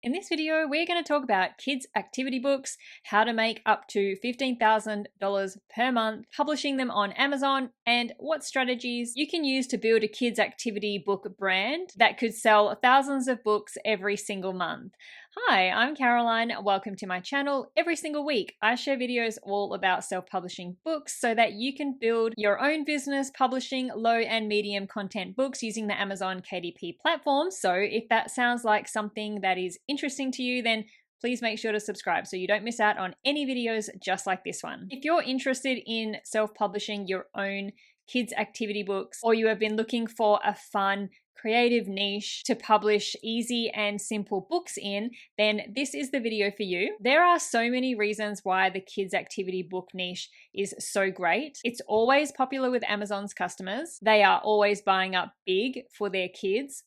In this video, we're going to talk about kids' activity books, how to make up to $15,000 per month, publishing them on Amazon, and what strategies you can use to build a kids' activity book brand that could sell thousands of books every single month. Hi, I'm Caroline. Welcome to my channel. Every single week, I share videos all about self-publishing books so that you can build your own business publishing low and medium content books using the Amazon KDP platform. So if that sounds like something that is interesting to you, then please make sure to subscribe so you don't miss out on any videos just like this one. If you're interested in self-publishing your own kids' activity books, or you have been looking for a fun, creative niche to publish easy and simple books in, then this is the video for you. There are so many reasons why the kids' activity book niche is so great. It's always popular with Amazon's customers. They are always buying up big for their kids.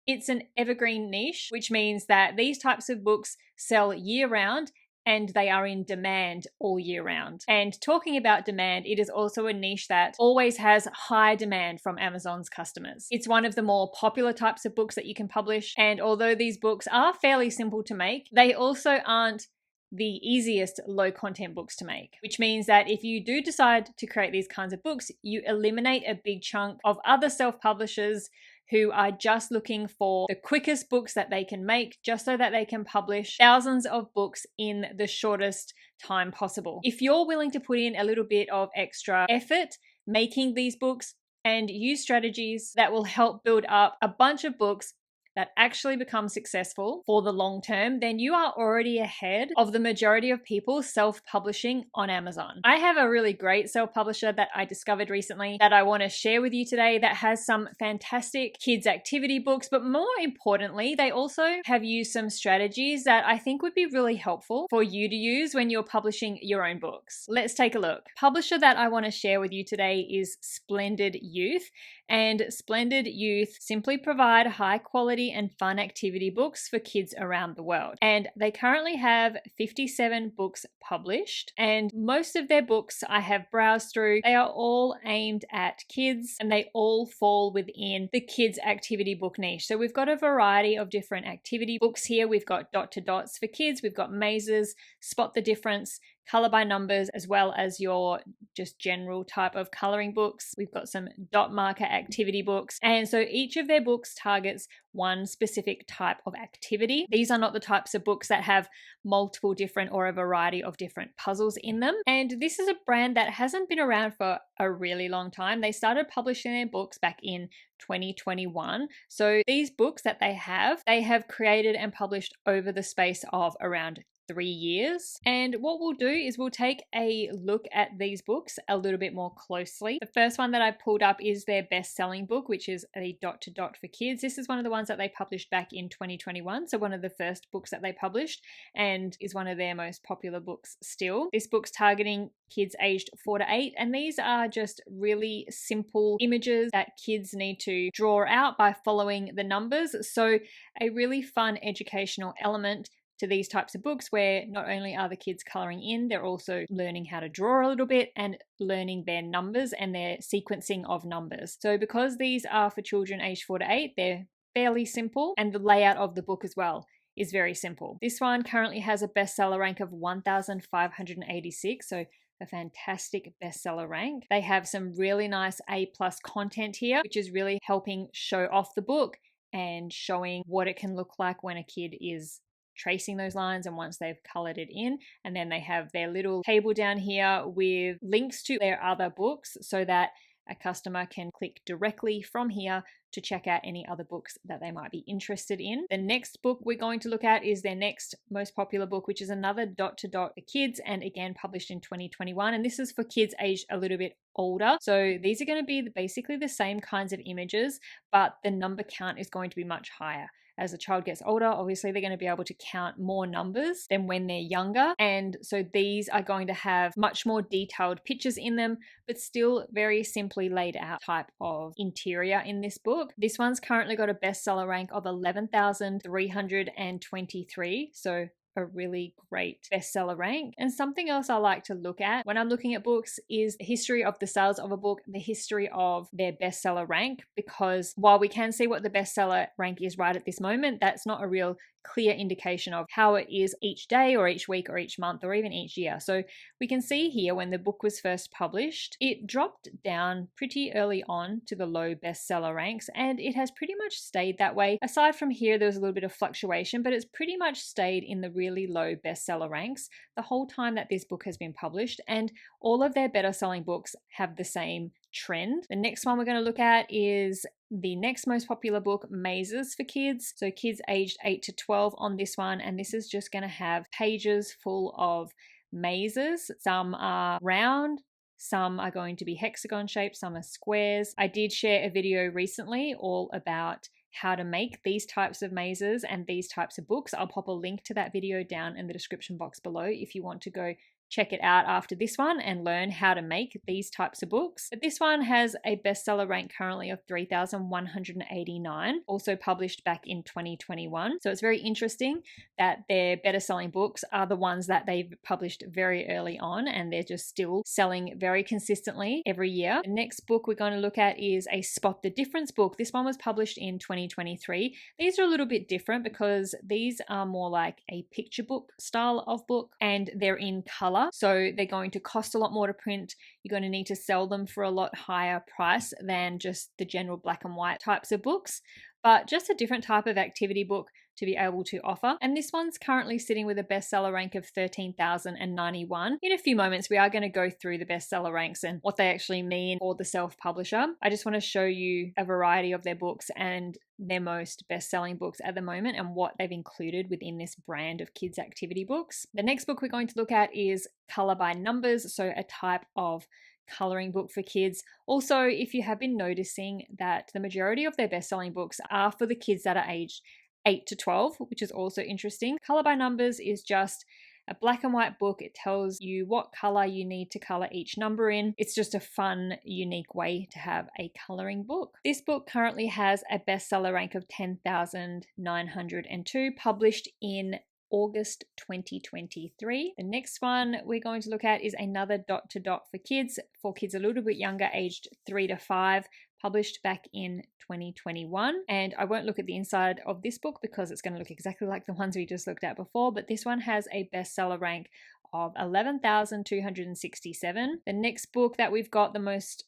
It's an evergreen niche, which means that these types of books sell year-round and they are in demand all year round. And talking about demand, it is also a niche that always has high demand from Amazon's customers. It's one of the more popular types of books that you can publish. And although these books are fairly simple to make, they also aren't the easiest low content books to make, which means that if you do decide to create these kinds of books, you eliminate a big chunk of other self-publishers who are just looking for the quickest books that they can make just so that they can publish thousands of books in the shortest time possible. If you're willing to put in a little bit of extra effort making these books and use strategies that will help build up a bunch of books that actually become successful for the long term, then you are already ahead of the majority of people self-publishing on Amazon. I have a really great self-publisher that I discovered recently that I want to share with you today that has some fantastic kids activity books, but more importantly, they also have used some strategies that I think would be really helpful for you to use when you're publishing your own books. Let's take a look. Publisher that I want to share with you today is Splendid Youth, and Splendid Youth simply provide high quality and fun activity books for kids around the world. And they currently have 57 books published, and most of their books I have browsed through, they are all aimed at kids and they all fall within the kids activity book niche. So we've got a variety of different activity books here. We've got dot to dots for kids, we've got mazes, spot the difference, color by numbers, as well as your just general type of coloring books. We've got some dot marker activity books. And so each of their books targets one specific type of activity. These are not the types of books that have multiple different or a variety of different puzzles in them. And this is a brand that hasn't been around for a really long time. They started publishing their books back in 2021. So these books that they have created and published over the space of around 3 years. And what we'll do is we'll take a look at these books a little bit more closely. The first one that I pulled up is their best-selling book, which is a dot to dot for kids. This is one of the ones that they published back in 2021. So one of the first books that they published and is one of their most popular books still. This book's targeting kids aged 4 to 8. And these are just really simple images that kids need to draw out by following the numbers. So a really fun educational element to these types of books where not only are the kids coloring in, they're also learning how to draw a little bit and learning their numbers and their sequencing of numbers. So because these are for children aged 4 to 8, they're fairly simple, and the layout of the book as well is very simple. This one currently has a bestseller rank of 1,586, so a fantastic bestseller rank. They have some really nice A+ content here, which is really helping show off the book and showing what it can look like when a kid is tracing those lines and once they've colored it in. And then they have their little table down here with links to their other books so that a customer can click directly from here to check out any other books that they might be interested in. The next book we're going to look at is their next most popular book, which is another dot to dot for kids, and again published in 2021. And this is for kids aged a little bit older. So these are going to be basically the same kinds of images, but the number count is going to be much higher. As the child gets older, obviously they're going to be able to count more numbers than when they're younger. And so these are going to have much more detailed pictures in them, but still very simply laid out type of interior in this book. This one's currently got a bestseller rank of 11,323. So a really great bestseller rank. And something else I like to look at when I'm looking at books is the history of the sales of a book, the history of their bestseller rank, because while we can see what the bestseller rank is right at this moment, that's not a real clear indication of how it is each day or each week or each month or even each year. So we can see here when the book was first published, it dropped down pretty early on to the low bestseller ranks, and it has pretty much stayed that way. Aside from here, there was a little bit of fluctuation, but it's pretty much stayed in the really low bestseller ranks the whole time that this book has been published, and all of their better selling books have the same trend. The next one we're going to look at is the next most popular book, Mazes for Kids. So kids aged 8 to 12 on this one, and this is just going to have pages full of mazes. Some are round, some are going to be hexagon shaped, some are squares. I did share a video recently all about how to make these types of mazes and these types of books. I'll pop a link to that video down in the description box below if you want to go check it out after this one and learn how to make these types of books. But this one has a bestseller rank currently of 3,189, also published back in 2021. So it's very interesting that their better selling books are the ones that they've published very early on, and they're just still selling very consistently every year. The next book we're going to look at is a Spot the Difference book. This one was published in 2023. These are a little bit different because these are more like a picture book style of book, and they're in color. So they're going to cost a lot more to print. You're going to need to sell them for a lot higher price than just the general black and white types of books, but just a different type of activity book to be able to offer. And this one's currently sitting with a bestseller rank of 13,091. In a few moments, we are going to go through the bestseller ranks and what they actually mean for the self-publisher. I just want to show you a variety of their books and their most best-selling books at the moment and what they've included within this brand of kids activity books. The next book we're going to look at is Color by Numbers, so a type of coloring book for kids. Also, if you have been noticing that the majority of their best-selling books are for the kids that are aged 8 to 12, which is also interesting. Color by Numbers is just a black and white book. It tells you what color you need to color each number in. It's just a fun, unique way to have a coloring book. This book currently has a bestseller rank of 10,902, published in August 2023. The next one we're going to look at is another dot to dot for kids a little bit younger, aged 3 to 5, published back in 2021. And I won't look at the inside of this book because it's going to look exactly like the ones we just looked at before, but this one has a bestseller rank of 11,267. The next book that we've got,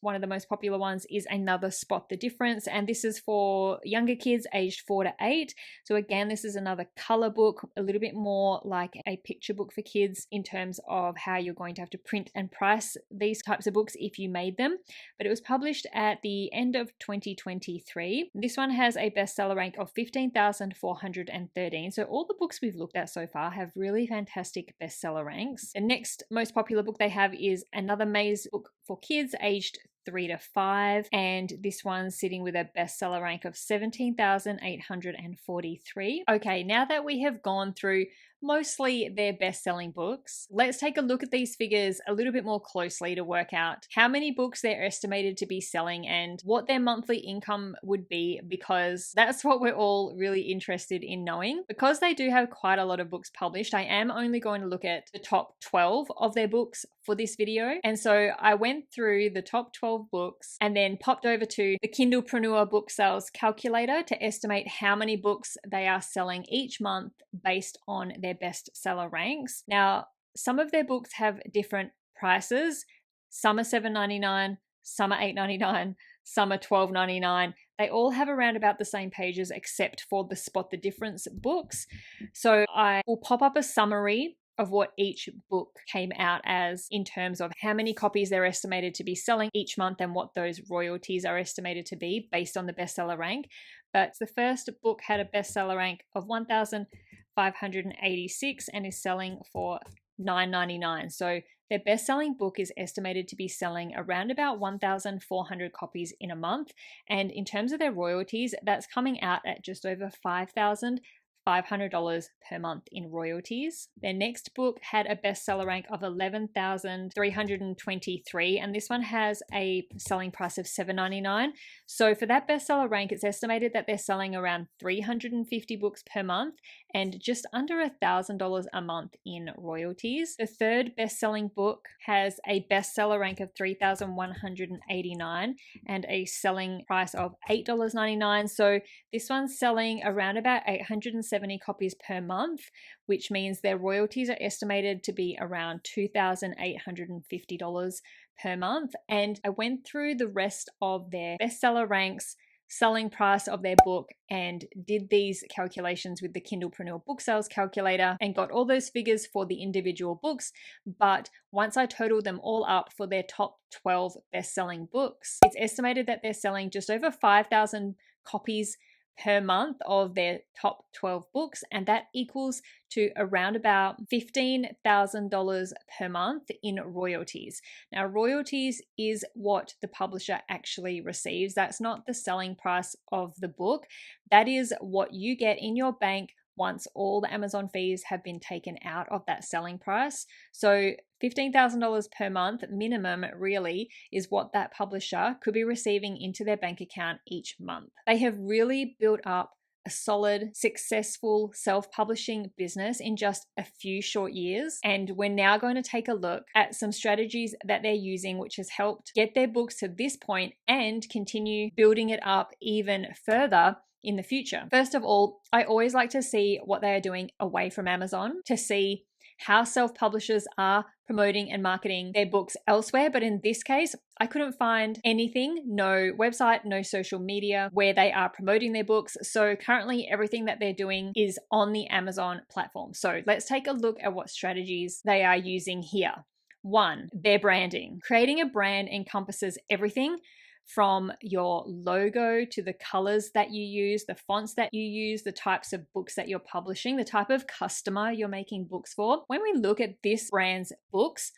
one of the most popular ones, is another Spot the Difference, and this is for younger kids aged 4 to 8. So again, this is another color book, a little bit more like a picture book for kids in terms of how you're going to have to print and price these types of books if you made them. But it was published at the end of 2023. This one has a bestseller rank of 15,413. So all the books we've looked at so far have really fantastic bestseller ranks. The next most popular book they have is another maze book for kids aged 3 to 5, and this one's sitting with a bestseller rank of 17,843. Okay, now that we have gone through mostly their best-selling books, let's take a look at these figures a little bit more closely to work out how many books they're estimated to be selling and what their monthly income would be, because that's what we're all really interested in knowing. Because they do have quite a lot of books published, I am only going to look at the top 12 of their books for this video. And so I went through the top 12 books and then popped over to the Kindlepreneur book sales calculator to estimate how many books they are selling each month based on their bestseller ranks. Now, some of their books have different prices. Some are $7.99, some are $8.99, some are $12.99. They all have around about the same pages except for the Spot the Difference books. So I will pop up a summary of what each book came out as in terms of how many copies they're estimated to be selling each month and what those royalties are estimated to be based on the bestseller rank. But the first book had a bestseller rank of 1,586 and is selling for $9.99. So their best-selling book is estimated to be selling around about 1,400 copies in a month. And in terms of their royalties, that's coming out at just over $5,500 per month in royalties. Their next book had a bestseller rank of 11,323, and this one has a selling price of $7.99. So for that bestseller rank, it's estimated that they're selling around 350 books per month and just under $1,000 a month in royalties. The third best-selling book has a bestseller rank of 3,189 and a selling price of $8.99. So this one's selling around about $870 1,070 copies per month, which means their royalties are estimated to be around $2,850 per month. And I went through the rest of their bestseller ranks, selling price of their book, and did these calculations with the Kindlepreneur book sales calculator and got all those figures for the individual books. But once I totaled them all up for their top 12 best-selling books, it's estimated that they're selling just over 5,000 copies per month of their top 12 books, and that equals to around about $15,000 per month in royalties. Now, royalties is what the publisher actually receives. That's not the selling price of the book. That is what you get in your bank once all the Amazon fees have been taken out of that selling price. So $15,000 per month minimum really is what that publisher could be receiving into their bank account each month. They have really built up a solid, successful self-publishing business in just a few short years. And we're now going to take a look at some strategies that they're using, which has helped get their books to this point and continue building it up even further in the future. First of all, I always like to see what they are doing away from Amazon to see how self-publishers are promoting and marketing their books elsewhere. But in this case, I couldn't find anything, no website, no social media where they are promoting their books. So currently everything that they're doing is on the Amazon platform. So let's take a look at what strategies they are using here. 1, their branding. Creating a brand encompasses everything from your logo to the colors that you use, the fonts that you use, the types of books that you're publishing, the type of customer you're making books for. When we look at this brand's books,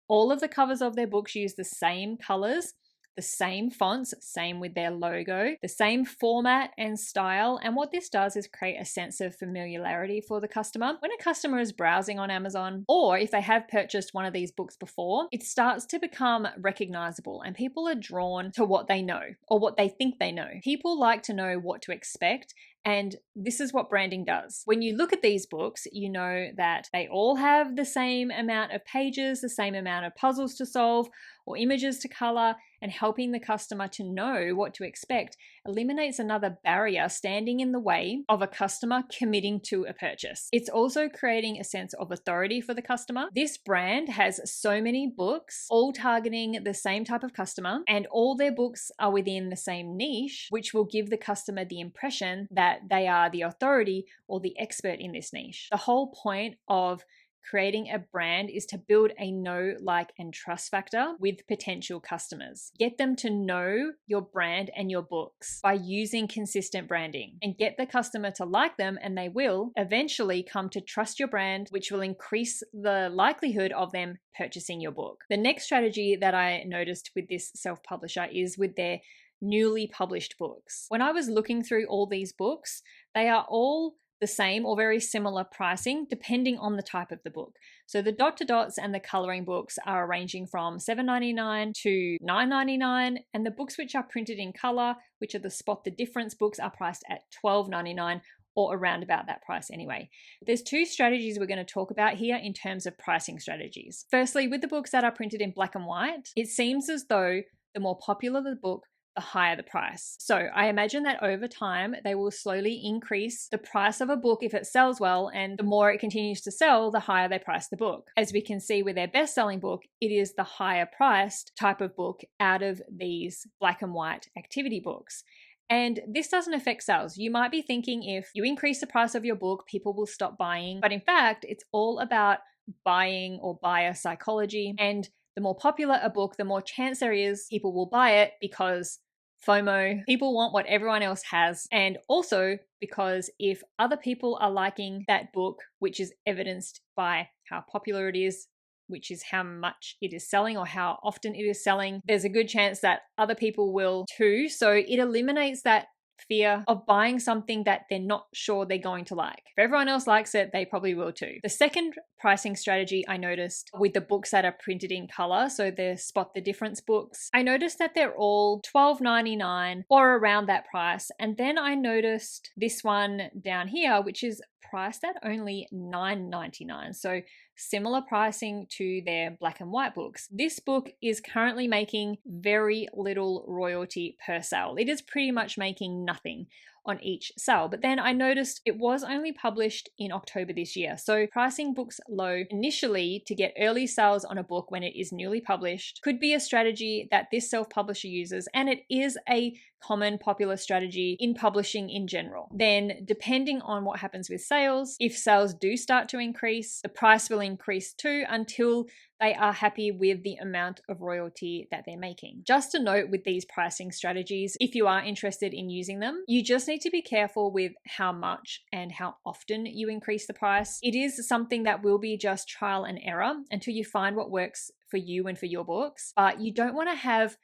all of the covers of their books use the same colors, the same fonts, same with their logo, the same format and style. And what this does is create a sense of familiarity for the customer. When a customer is browsing on Amazon, or if they have purchased one of these books before, it starts to become recognizable and people are drawn to what they know or what they think they know. People like to know what to expect. And this is what branding does. When you look at these books, you know that they all have the same amount of pages, the same amount of puzzles to solve or images to color, and helping the customer to know what to expect eliminates another barrier standing in the way of a customer committing to a purchase. It's also creating a sense of authority for the customer. This brand has so many books, all targeting the same type of customer, and all their books are within the same niche, which will give the customer the impression that they are the authority or the expert in this niche. The whole point of creating a brand is to build a know, like, and trust factor with potential customers. Get them to know your brand and your books by using consistent branding, and get the customer to like them, and they will eventually come to trust your brand, which will increase the likelihood of them purchasing your book. The next strategy that I noticed with this self-publisher is with their newly published books. When I was looking through all these books, they are all the same or very similar pricing depending on the type of the book. So the dot to dots and the coloring books are ranging from $7.99 to $9.99, and the books which are printed in color, which are the spot the difference books, are priced at $12.99, or around about that price anyway. There's 2 strategies we're going to talk about here in terms of pricing strategies. Firstly, with the books that are printed in black and white, it seems as though the more popular the book, the higher the price. So I imagine that over time, they will slowly increase the price of a book if it sells well, and the more it continues to sell, the higher they price the book. As we can see with their best-selling book, it is the higher priced type of book out of these black and white activity books. And this doesn't affect sales. You might be thinking if you increase the price of your book, people will stop buying. But in fact, it's all about buying or buyer psychology. And the more popular a book, the more chance there is people will buy it, because FOMO, people want what everyone else has. And also because if other people are liking that book, which is evidenced by how popular it is, which is how much it is selling or how often it is selling, there's a good chance that other people will too. So it eliminates that fear of buying something that they're not sure they're going to like. If everyone else likes it, they probably will too. The second pricing strategy I noticed with the books that are printed in color, so the spot the difference books, I noticed that they're all $12.99 or around that price. And then I noticed this one down here, which is priced at only $9.99. So similar pricing to their black and white books. This book is currently making very little royalty per sale. It is pretty much making nothing. on each sale. But then I noticed it was only published in October this year. So pricing books low initially to get early sales on a book when it is newly published could be a strategy that this self-publisher uses, and it is a common popular strategy in publishing in general. Then depending on what happens with sales, if sales do start to increase, the price will increase too until they are happy with the amount of royalty that they're making. Just a note with these pricing strategies, if you are interested in using them, you just need to be careful with how much and how often you increase the price. It is something that will be just trial and error until you find what works for you and for your books, but you don't want to have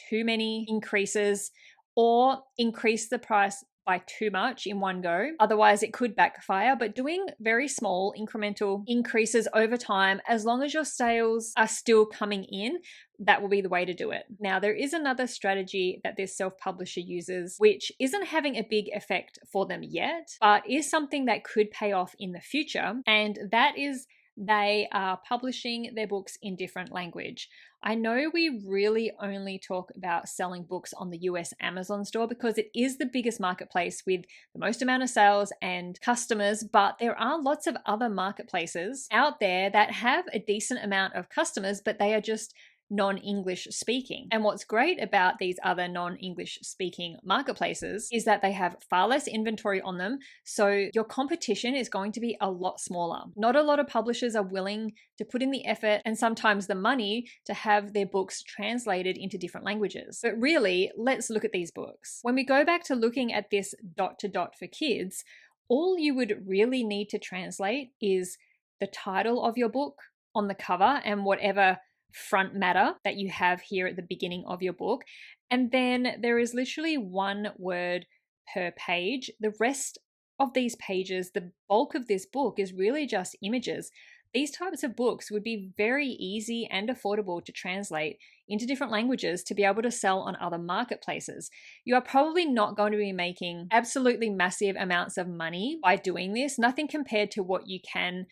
too many increases or increase the price by too much in one go. Otherwise, it could backfire. But doing very small incremental increases over time, as long as your sales are still coming in, that will be the way to do it. Now, there is another strategy that this self-publisher uses, which isn't having a big effect for them yet, but is something that could pay off in the future. And that is they are publishing their books in different language. I know we really only talk about selling books on the US Amazon store because it is the biggest marketplace with the most amount of sales and customers, but there are lots of other marketplaces out there that have a decent amount of customers, but they are just non-English speaking. And what's great about these other non-English speaking marketplaces is that they have far less inventory on them, so your competition is going to be a lot smaller. Not a lot of publishers are willing to put in the effort and sometimes the money to have their books translated into different languages. But really, let's look at these books. When we go back to looking at this dot to dot for kids, all you would really need to translate is the title of your book on the cover and whatever front matter that you have here at the beginning of your book. And then there is literally one word per page. The rest of these pages, the bulk of this book is really just images. These types of books would be very easy and affordable to translate into different languages to be able to sell on other marketplaces. You are probably not going to be making absolutely massive amounts of money by doing this, nothing compared to what you can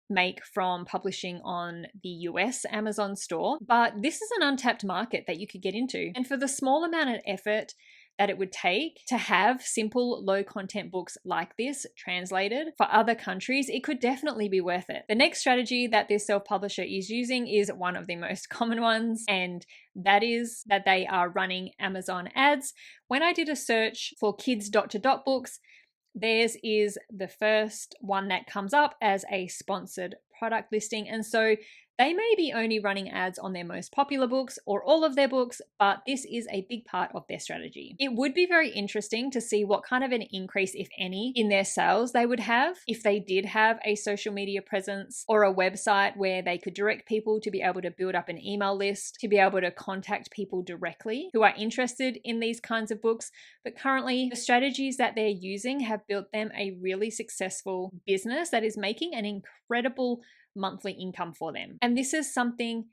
make from publishing on the US Amazon store, but this is an untapped market that you could get into. And for the small amount of effort that it would take to have simple low content books like this translated for other countries, it could definitely be worth it. The next strategy that this self-publisher is using is one of the most common ones, and that is that they are running Amazon ads. When I did a search for kids dot to dot books, theirs is the first one that comes up as a sponsored product listing. And so they may be only running ads on their most popular books or all of their books, but this is a big part of their strategy. It would be very interesting to see what kind of an increase, if any, in their sales they would have if they did have a social media presence or a website where they could direct people to be able to build up an email list, to be able to contact people directly who are interested in these kinds of books. But currently, the strategies that they're using have built them a really successful business that is making an incredible monthly income for them. And this is something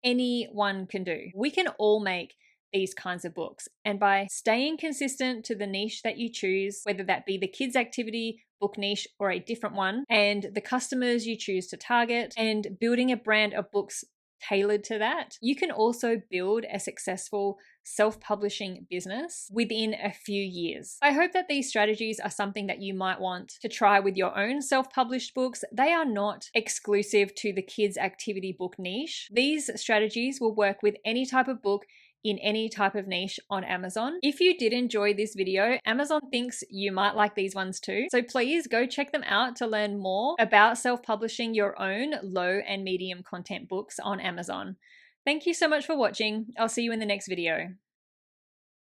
anyone can do. We can all make these kinds of books. And by staying consistent to the niche that you choose, whether that be the kids activity book niche or a different one, and the customers you choose to target, and building a brand of books tailored to that, you can also build a successful self-publishing business within a few years. I hope that these strategies are something that you might want to try with your own self-published books. They are not exclusive to the kids activity book niche. These strategies will work with any type of book in any type of niche on Amazon. If you did enjoy this video, Amazon thinks you might like these ones too. So please go check them out to learn more about self-publishing your own low and medium content books on Amazon. Thank you so much for watching. I'll see you in the next video.